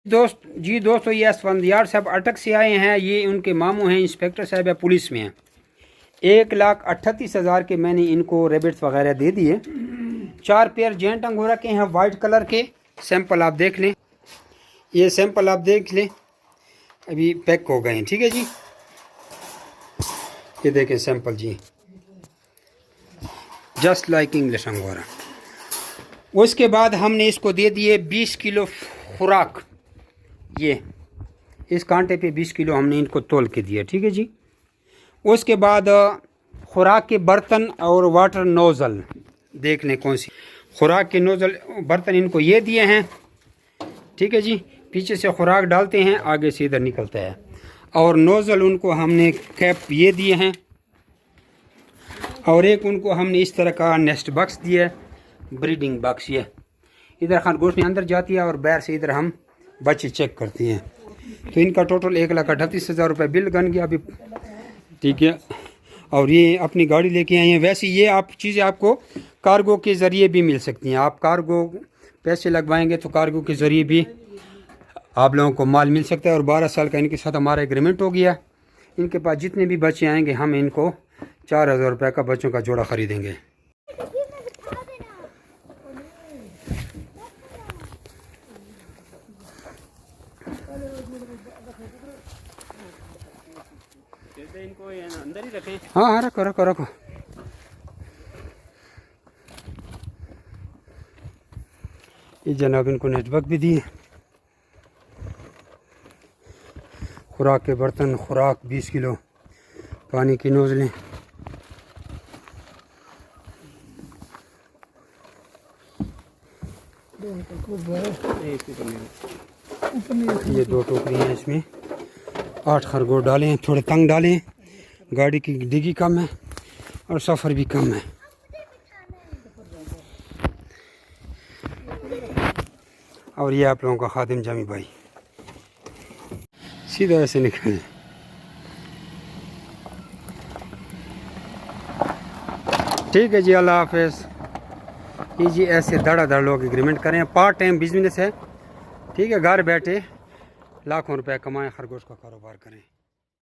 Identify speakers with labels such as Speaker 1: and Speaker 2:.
Speaker 1: दोस्तों ये असफंदियार साहब अटक से आए हैं। ये उनके मामू हैं, इंस्पेक्टर साहब या पुलिस में हैं। 1,38,000 के मैंने इनको रेबिट्स वगैरह दे दिए। 4 पेयर जेंट अंगोरा के हैं वाइट कलर के। सैंपल आप देख लें, ये सैंपल आप देख लें, अभी पैक हो गए हैं। ठीक है जी, ये देखें सैंपल जी, जस्ट लाइक इंग्लिश अंगोरा। उसके बाद हमने इसको दे दिए 20 किलो खुराक। ये इस कांटे पे 20 किलो हमने इनको तोल के दिया। ठीक है जी। उसके बाद खुराक के बर्तन और वाटर नोज़ल देख लें कौन सी खुराक के नोज़ल बर्तन इनको ये दिए हैं। ठीक है जी, पीछे से खुराक डालते हैं, आगे से इधर निकलता है। और नोज़ल उनको हमने कैप ये दिए हैं, और एक उनको हमने इस तरह का नेस्ट बॉक्स दिया है, ब्रीडिंग बॉक्स। ये इधर खरगोश ने अंदर जाती है और बाहर से इधर हम बच्चे चेक करती हैं। तो इनका टोटल 1,38,000 रुपये बिल बन गया अभी। ठीक है, और ये अपनी गाड़ी लेके आए हैं। वैसे ये आप चीज़ें आपको कार्गो के ज़रिए भी मिल सकती हैं। आप कार्गो पैसे लगवाएंगे तो कार्गो के ज़रिए भी आप लोगों को माल मिल सकता है। और 12 साल का इनके साथ हमारा एग्रीमेंट हो गया। इनके पास जितने भी बच्चे आएंगे हम इनको 4,000 रुपये का बच्चों का जोड़ा ख़रीदेंगे। इनको अंदर ही रखें। हाँ हाँ, रखो रखो रखो। ये जनाब इनको नेटवर्क भी दिए। खुराक के बर्तन, खुराक 20 किलो, पानी की नोज़लें। ये 2 टोकरी हैं, इसमें 8 खरगोश डाले हैं। थोड़े तंग डाले हैं, गाड़ी की डिग्गी कम है और सफ़र भी कम है। और ये आप लोगों का खादिम जामी भाई सीधा ऐसे निकले। ठीक है जी, अल्लाह हाफिज़। ये जी ऐसे धड़ाधड़ लोग एग्रीमेंट करें। पार्ट टाइम बिजनेस है। ठीक है, घर बैठे लाखों रुपए कमाएं, खरगोश का कारोबार करें।